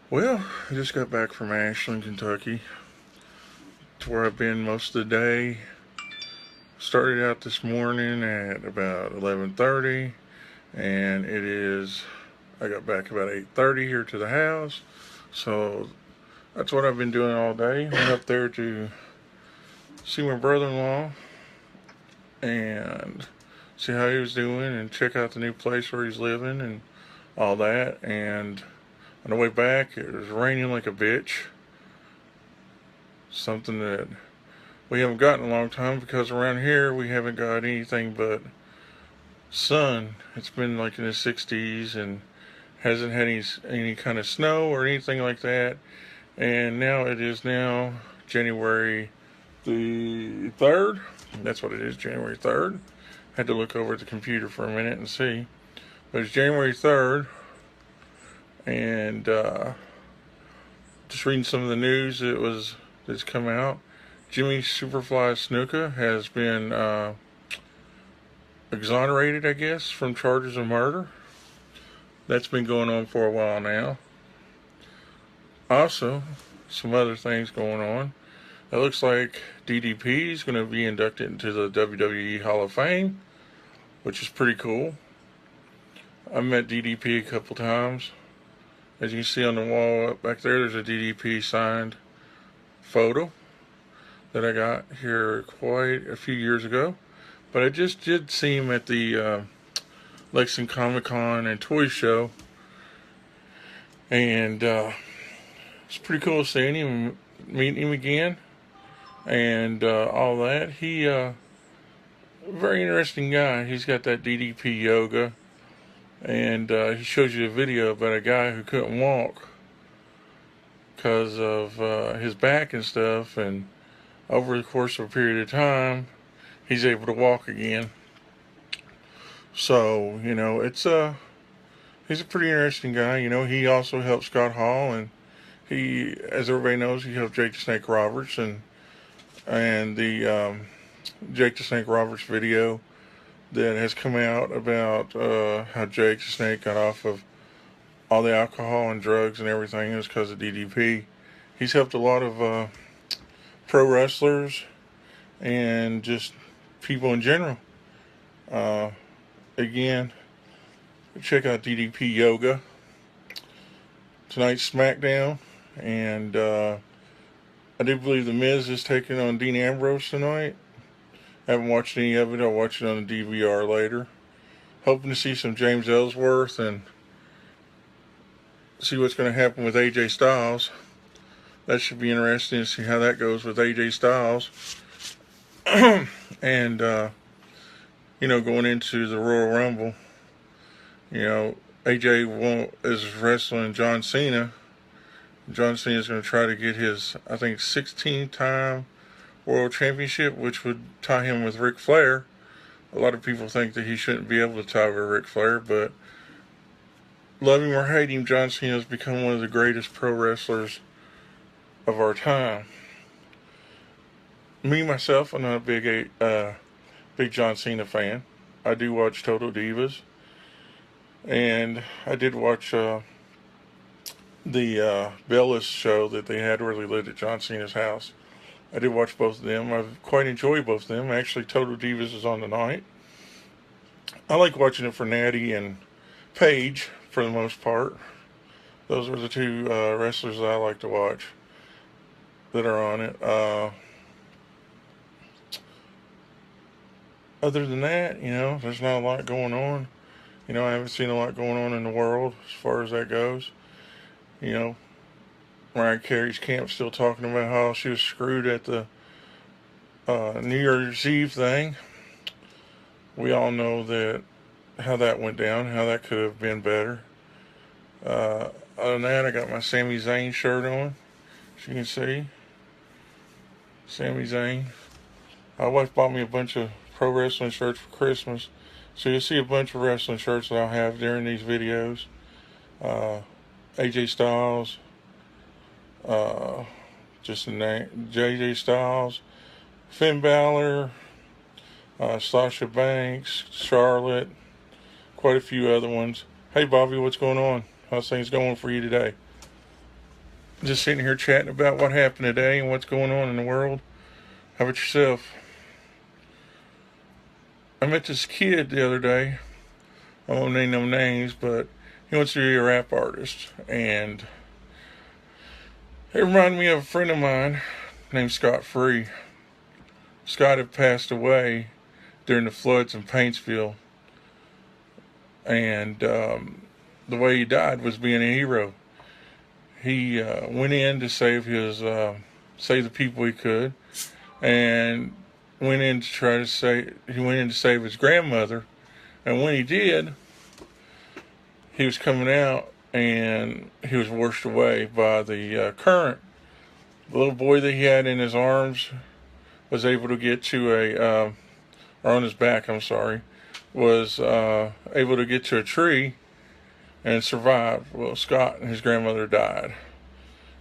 Well, I just got back from Ashland, Kentucky, to where I've been most of the day. Started out this morning at about 11:30, and I got back about 8:30 here to the house. So that's what I've been doing all day. Went up there to see my brother-in-law and see how he was doing and check out the new place where he's living and all that. And on the way back, it was raining like a bitch. Something that we haven't gotten in a long time because around here we haven't got anything but sun. It's been like in the 60s and hasn't had any kind of snow or anything like that. And now it is now January the 3rd. That's what it is, January 3rd. Had to look over at the computer for a minute and see. But it's January 3rd. And just reading some of the news that's come out. Jimmy Superfly Snuka has been exonerated, I guess, from charges of murder. That's been going on for a while now. Also, some other things going on. It looks like DDP is going to be inducted into the WWE Hall of Fame, which is pretty cool. I met DDP a couple times. As you can see on the wall up back there, there's a DDP signed photo that I got here quite a few years ago. But I just did see him at the Lexington Comic Con and Toy Show. And it's pretty cool seeing him, meeting him again, and all that. He very interesting guy. He's got that DDP yoga, and he shows you a video about a guy who couldn't walk because of his back and stuff, and over the course of a period of time, he's able to walk again. So, he's a pretty interesting guy. He also helped Scott Hall, and he, as everybody knows, he helped Jake the Snake Roberts, and the Jake the Snake Roberts video that has come out about how Jake the Snake got off of all the alcohol and drugs and everything is because of DDP. He's helped a lot of pro wrestlers and just people in general. Again, check out DDP Yoga. Tonight's SmackDown, and I do believe The Miz is taking on Dean Ambrose tonight. I haven't watched any of it. I'll watch it on the DVR later. Hoping to see some James Ellsworth and see what's going to happen with AJ Styles. That should be interesting to see how that goes with AJ Styles. And, going into the Royal Rumble, AJ is wrestling John Cena. John Cena is going to try to get his, I think, 16th-time World Championship, which would tie him with Ric Flair. A lot of people think that he shouldn't be able to tie with Ric Flair, but love him or hate him, John Cena has become one of the greatest pro wrestlers of our time. Me, myself, I'm not a big John Cena fan. I do watch Total Divas, and I did watch the Bellas show that they had where they lived at John Cena's house. I did watch both of them. I've quite enjoyed both of them. Actually, Total Divas is on tonight. I like watching it for Natty and Paige for the most part. Those are the two wrestlers that I like to watch that are on it. Other than that, there's not a lot going on. I haven't seen a lot going on in the world as far as that goes. Mariah Carey's camp still talking about how she was screwed at the New Year's Eve thing. We all know how that went down, how that could have been better. Other than that, I got my Sami Zayn shirt on, as you can see. Sami Zayn. My wife bought me a bunch of pro wrestling shirts for Christmas, so you'll see a bunch of wrestling shirts that I'll have during these videos. AJ Styles, just the name, JJ Styles, Finn Balor, Sasha Banks, Charlotte, of quite a few other ones. Hey, Bobby, what's going on? How's things going for you today? Just sitting here chatting about what happened today and what's going on in the world. How about yourself? I met this kid the other day. I won't name no names, but he wants to be a rap artist. And it reminded me of a friend of mine named Scott Free. Scott had passed away during the floods in Paintsville. And the way he died was being a hero. He went in to save save the people he could, and went in to try to he went in to save his grandmother. And when he did, he was coming out and he was washed away by the current. The little boy that he had in his arms was able to get to or on his back, I'm sorry, was able to get to a tree and survived. Well, Scott and his grandmother died.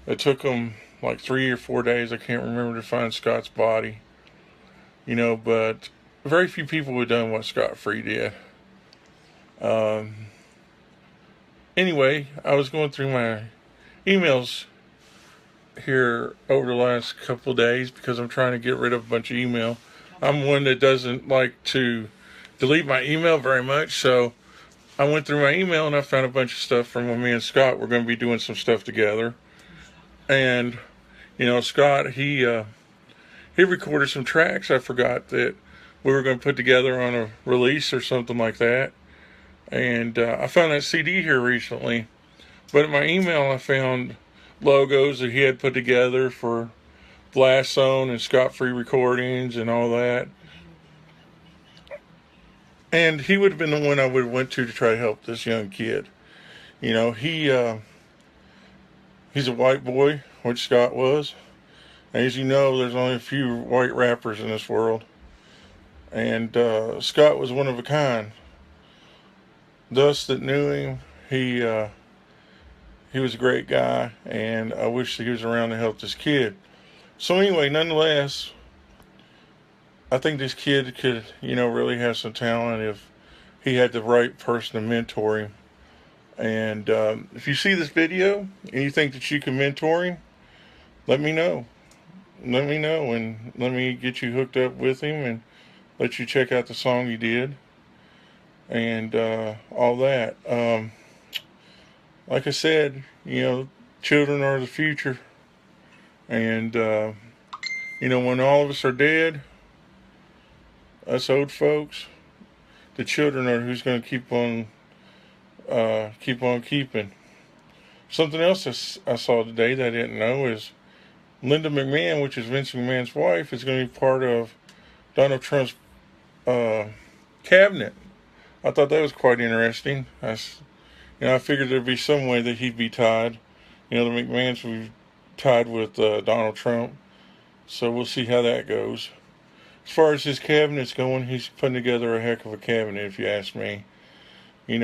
It took them like 3 or 4 days, I can't remember, to find Scott's body. But very few people have done what Scott Free did. Anyway, I was going through my emails here over the last couple of days because I'm trying to get rid of a bunch of email. I'm one that doesn't like to delete my email very much, so I went through my email and I found a bunch of stuff from when me and Scott were going to be doing some stuff together. And Scott, he recorded some tracks I forgot that we were going to put together on a release or something like that. And I found that CD here recently. But in my email I found logos that he had put together for Blastzone and Scott Free Recordings and all that. And he would have been the one I would have went to try to help this young kid. He's a white boy, which Scott was. As you know, there's only a few white rappers in this world. And Scott was one of a kind. Thus that knew him, he was a great guy, and I wish he was around to help this kid. So anyway, nonetheless, I think this kid could, really have some talent if he had the right person to mentor him. And if you see this video and you think that you can mentor him, let me know. Let me know, and let me get you hooked up with him and let you check out the song he did and all that. Like I said, children are the future. And, when all of us are dead, us old folks, the children are who's going to keep on keeping. Something else I saw today that I didn't know is Linda McMahon, which is Vince McMahon's wife, is going to be part of Donald Trump's cabinet. I thought that was quite interesting. I figured there'd be some way that he'd be tied. The McMahons would be tied with Donald Trump. So we'll see how that goes. As far as his cabinet's going, he's putting together a heck of a cabinet, if you ask me. I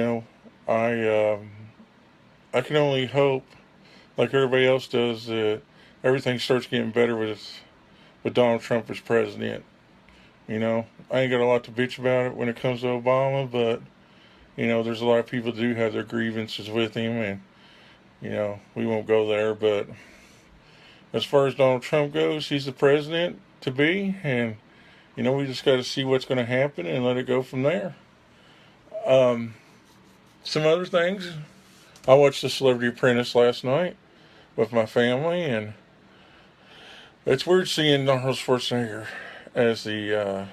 can only hope, like everybody else does, that everything starts getting better with Donald Trump as president. I ain't got a lot to bitch about it when it comes to Obama, but there's a lot of people that do have their grievances with him, and we won't go there. But as far as Donald Trump goes, he's the president to be, and we just got to see what's going to happen and let it go from there. Some other things. I watched The Celebrity Apprentice last night with my family, and it's weird seeing Arnold Schwarzenegger as the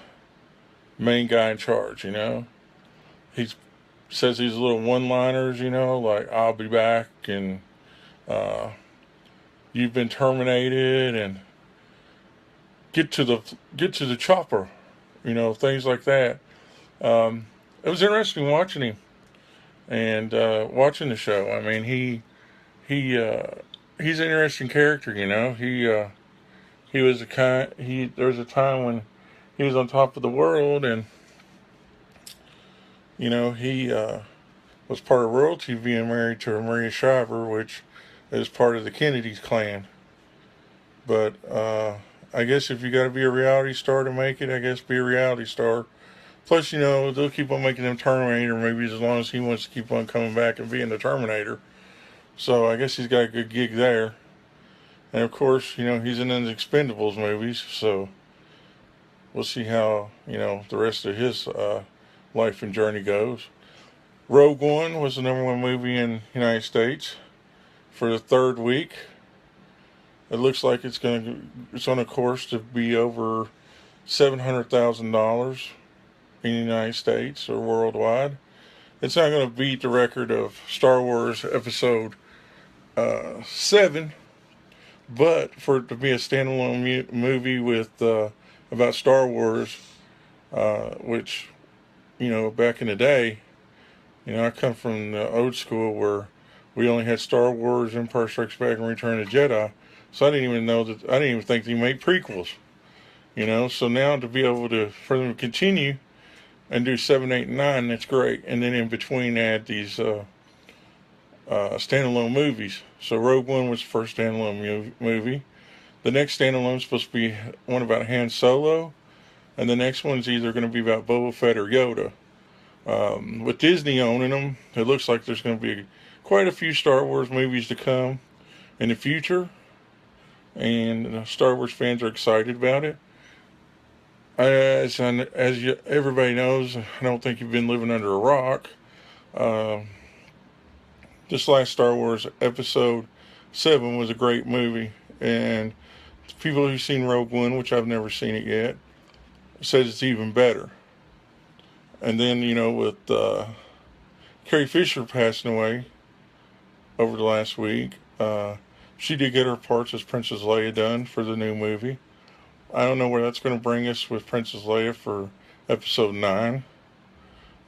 main guy in charge. He says these little one-liners, like "I'll be back" and "You've been terminated" and get to the chopper, things like that. It was interesting watching him and watching the show. I mean, he's an interesting character. He was there was a time when he was on top of the world, and he was part of royalty, being married to Maria Shriver, which is part of the Kennedy's clan. But I guess if you got to be a reality star to make it, I guess be a reality star. Plus, you know, they'll keep on making them Terminator movies as long as he wants to keep on coming back and being the Terminator. So I guess he's got a good gig there. And of course, you know, he's in the Expendables movies, so we'll see how, you know, the rest of his life and journey goes. Rogue One was the #1 movie in the United States for the third week. It looks like it's on a course to be over $700,000 in the United States or worldwide. It's not going to beat the record of Star Wars Episode 7, but for it to be a standalone movie with about Star Wars, which, you know, back in the day, you know, I come from the old school where we only had Star Wars, Empire Strikes Back, and Return of the Jedi. So I didn't even think they made prequels. You know, so now to be able to, for them to continue and do 7, 8, and 9, that's great. And then in between add these standalone movies. So Rogue One was the first standalone movie. The next standalone is supposed to be one about Han Solo, and the next one's either going to be about Boba Fett or Yoda. With Disney owning them, it looks like there's going to be quite a few Star Wars movies to come in the future, and Star Wars fans are excited about it. As everybody knows, I don't think you've been living under a rock. This last Star Wars Episode 7 was a great movie, and people who've seen Rogue One, which I've never seen it yet, says it's even better. And then, you know, with Carrie Fisher passing away over the last week, she did get her parts as Princess Leia done for the new movie. I don't know where that's going to bring us with Princess Leia for Episode 9.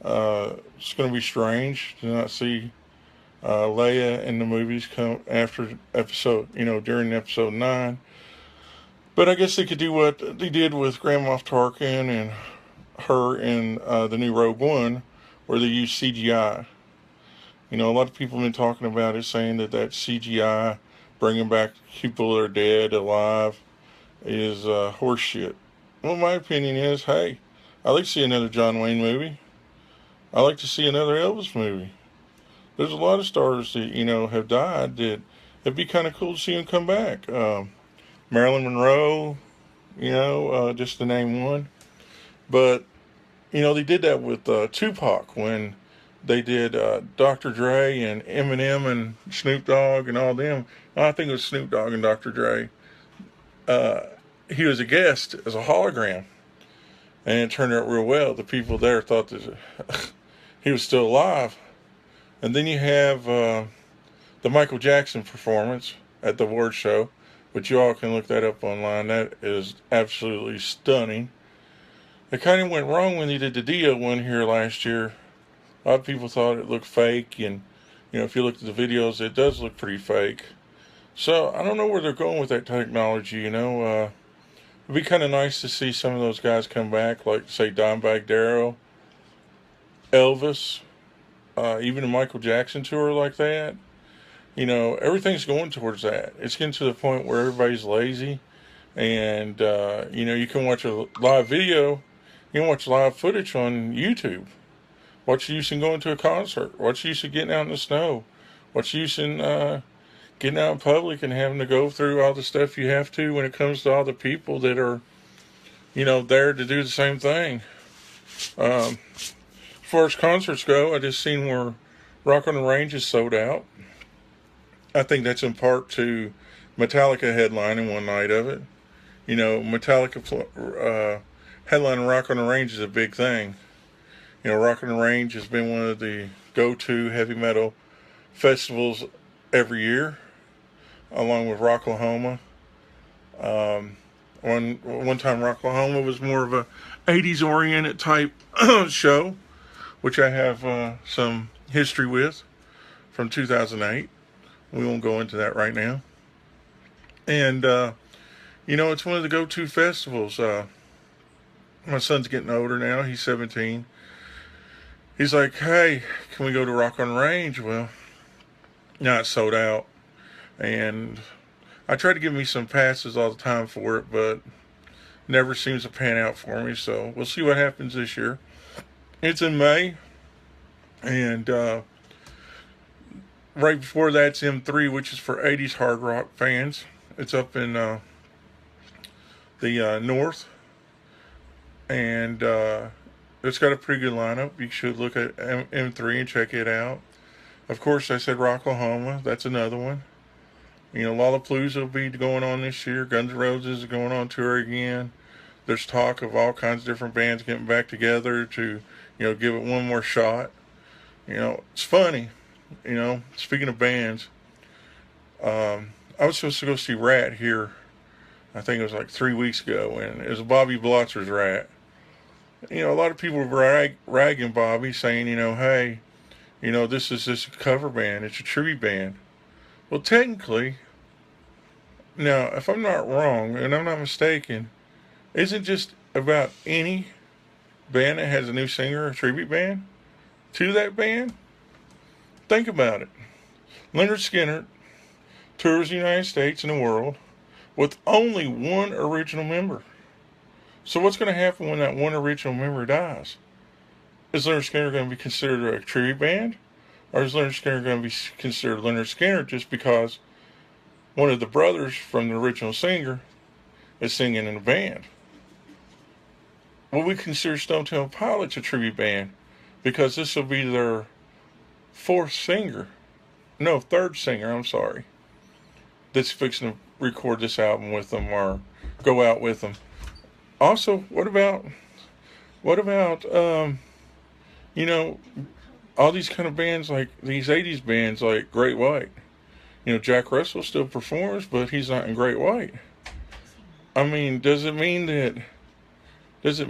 It's going to be strange to not see Leia in the movies come after during Episode 9. But I guess they could do what they did with Grand Moff Tarkin and her in the new Rogue One, where they use CGI. You know, a lot of people have been talking about it, saying that CGI, bringing back people that are dead alive, is horseshit. Well, my opinion is, hey, I'd like to see another John Wayne movie. I'd like to see another Elvis movie. There's a lot of stars that, you know, have died that it'd be kind of cool to see them come back. Marilyn Monroe, you know, just to name one. But, you know, they did that with Tupac when they did Dr. Dre and Eminem and Snoop Dogg and all them. I think it was Snoop Dogg and Dr. Dre. He was a guest as a hologram, and it turned out real well. The people there thought that he was still alive. And then you have the Michael Jackson performance at the award show, but you all can look that up online. That is absolutely stunning. It kind of went wrong when they did the Dio one here last year. A lot of people thought it looked fake, and, you know, if you look at the videos, it does look pretty fake. So I don't know where they're going with that technology, you know. It'd be kind of nice to see some of those guys come back, like, say, Dimebag Darrell, Elvis, even a Michael Jackson tour like that. You know, everything's going towards that. It's getting to the point where everybody's lazy, and, you know, you can watch a live video, you can watch live footage on YouTube. What's the use in going to a concert? What's the use of getting out in the snow? What's the use in getting out in public and having to go through all the stuff you have to when it comes to all the people that are, you know, there to do the same thing? As far as concerts go, I just seen where Rock on the Range is sold out. I think that's in part to Metallica headlining one night of it. You know, Metallica headlining Rock on the Range is a big thing. You know, Rock on the Range has been one of the go-to heavy metal festivals every year, along with Rocklahoma. One time Rocklahoma was more of a 80s oriented type show, which I have some history with from 2008. We won't go into that right now. And, you know, it's one of the go-to festivals. My son's getting older now. He's 17. He's like, hey, can we go to Rock on the Range? Well, now it's sold out. And I try to give me some passes all the time for it, but never seems to pan out for me. So we'll see what happens this year. It's in May, and right before that's M3, which is for 80s hard rock fans. It's up in the north, and it's got a pretty good lineup. You should look at M3 and check it out. Of course, I said Rocklahoma. That's another one. You know, Lollapalooza will be going on this year. Guns N' Roses is going on tour again. There's talk of all kinds of different bands getting back together to, give it one more shot. It's funny. Speaking of bands, I was supposed to go see Rat here. I think it was like 3 weeks ago, and it was Bobby Blotzer's Rat. A lot of people were ragging Bobby, saying, hey, this is just a cover band. It's a tribute band. Well, technically, now, if I'm not wrong, and I'm not mistaken, isn't just about any band that has a new singer a tribute band to that band? Think about it. Leonard Skinner tours the United States and the world with only one original member. So what's going to happen when that one original member dies? Is Leonard Skinner going to be considered a tribute band? Or is Leonard Skinner going to be considered Leonard Skinner just because one of the brothers from the original singer is singing in a band? Well, we consider Stone Temple Pilots a tribute band because this will be their third singer, I'm sorry, that's fixing to record this album with them or go out with them. Also, what about all these kind of bands, like these 80s bands like Great White? Jack Russell still performs, but he's not in Great White. I mean, does it mean that he's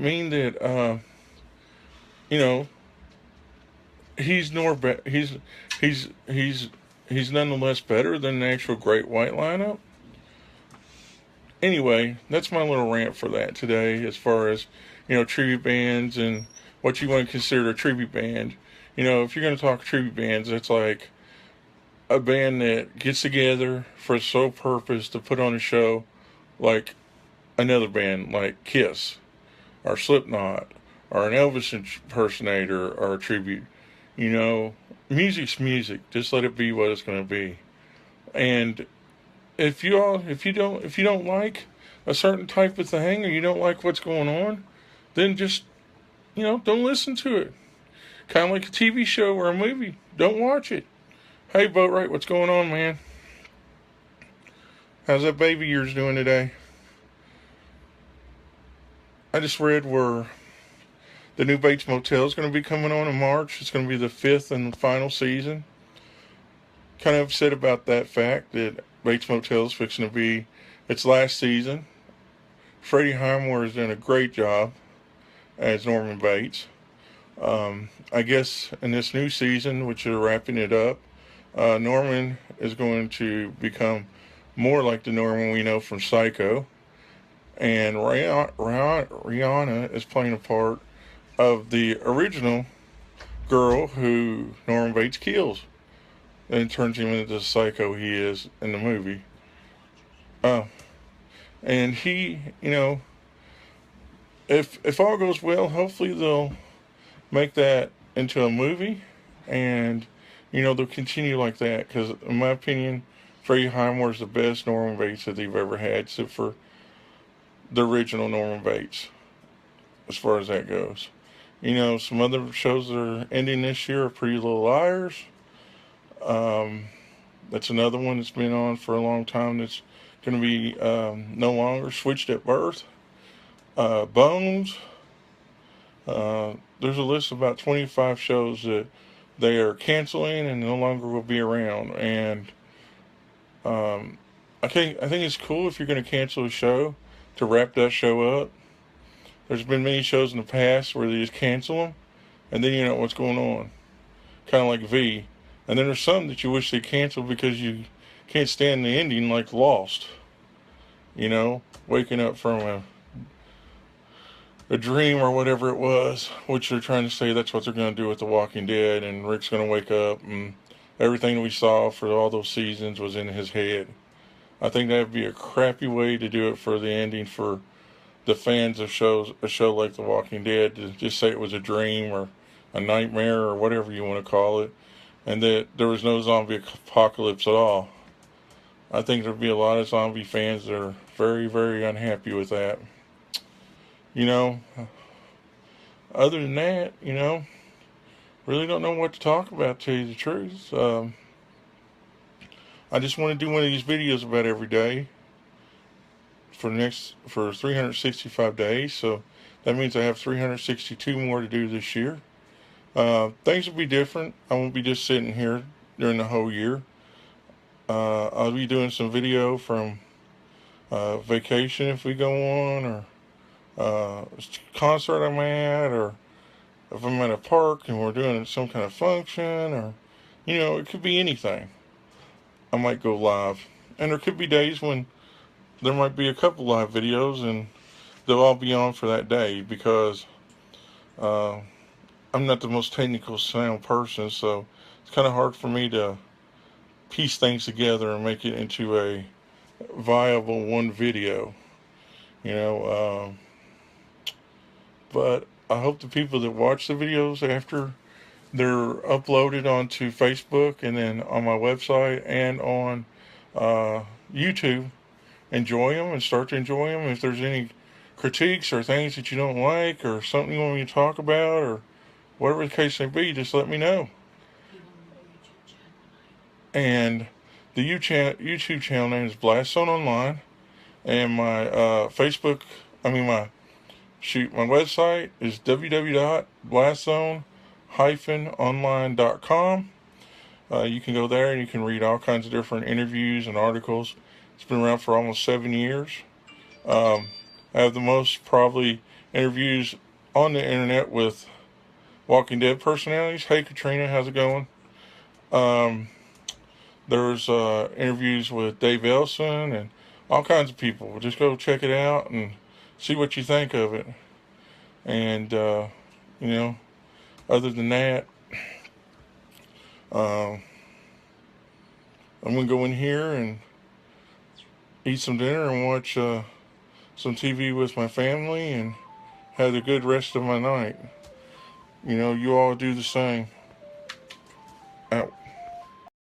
nonetheless better than the actual Great White lineup? Anyway, that's my little rant for that today, as far as tribute bands and what you want to consider a tribute band. If you're going to talk tribute bands, it's like a band that gets together for the sole purpose to put on a show, like another band like Kiss or Slipknot or an Elvis impersonator or a tribute. Music's music. Just let it be what it's going to be. And if you don't like a certain type of thing, or you don't like what's going on, then just don't listen to it. Kind of like a TV show or a movie. Don't watch it. Hey, Boatwright, what's going on, man? How's that baby of yours doing today? I just read where the new Bates Motel is going to be coming on in March. It's going to be the 5th and final season. Kind of upset about that fact that Bates Motel is fixing to be its last season. Freddie Highmore has done a great job as Norman Bates. I guess in this new season, which they're wrapping it up, Norman is going to become more like the Norman we know from Psycho. And Rihanna is playing a part of the original girl who Norman Bates kills and turns him into the psycho he is in the movie. And he, if all goes well, hopefully they'll make that into a movie, and they'll continue like that, because in my opinion, Freddie Highmore is the best Norman Bates that they've ever had, except for the original Norman Bates, as far as that goes. Some other shows that are ending this year are Pretty Little Liars. That's another one that's been on for a long time that's going to be no longer. Switched at Birth. Bones. There's a list of about 25 shows that they are canceling and no longer will be around. And I think it's cool if you're going to cancel a show to wrap that show up. There's been many shows in the past where they just cancel them, and then you know what's going on. Kind of like V. And then there's some that you wish they canceled because you can't stand the ending, like Lost. Waking up from a dream or whatever it was, which they're trying to say that's what they're going to do with The Walking Dead, and Rick's going to wake up, and everything we saw for all those seasons was in his head. I think that would be a crappy way to do it for the ending for the fans of a show like The Walking Dead, to just say it was a dream or a nightmare or whatever you want to call it, and that there was no zombie apocalypse at all. I think there'd be a lot of zombie fans that are very, very unhappy with that. You know, other than that, really don't know what to talk about, to tell you the truth. I just want to do one of these videos about every day for 365 days. So that means I have 362 more to do this year. Things will be different. I won't be just sitting here during the whole year. I'll be doing some video from vacation if we go on, or concert I'm at, or if I'm at a park and we're doing some kind of function, or it could be anything. I might go live, and there could be days when there might be a couple live videos, and they'll all be on for that day because uh, I'm not the most technical sound person, so it's kind of hard for me to piece things together and make it into a viable one video, you know. But I hope the people that watch the videos after they're uploaded onto Facebook and then on my website and on YouTube enjoy them and start to enjoy them. If there's any critiques or things that you don't like or something you want me to talk about or whatever the case may be, just let me know. And the YouTube channel name is Blastzone Online, and my my website is www.blastzone-online.com. You can go there and you can read all kinds of different interviews and articles. It's been around for almost 7 years. I have the most probably interviews on the internet with Walking Dead personalities. Hey Katrina, how's it going? There's interviews with Dave Elson and all kinds of people. Just go check it out and see what you think of it. And other than that, I'm gonna go in here and eat some dinner and watch some TV with my family and have a good rest of my night. You all do the same. Out.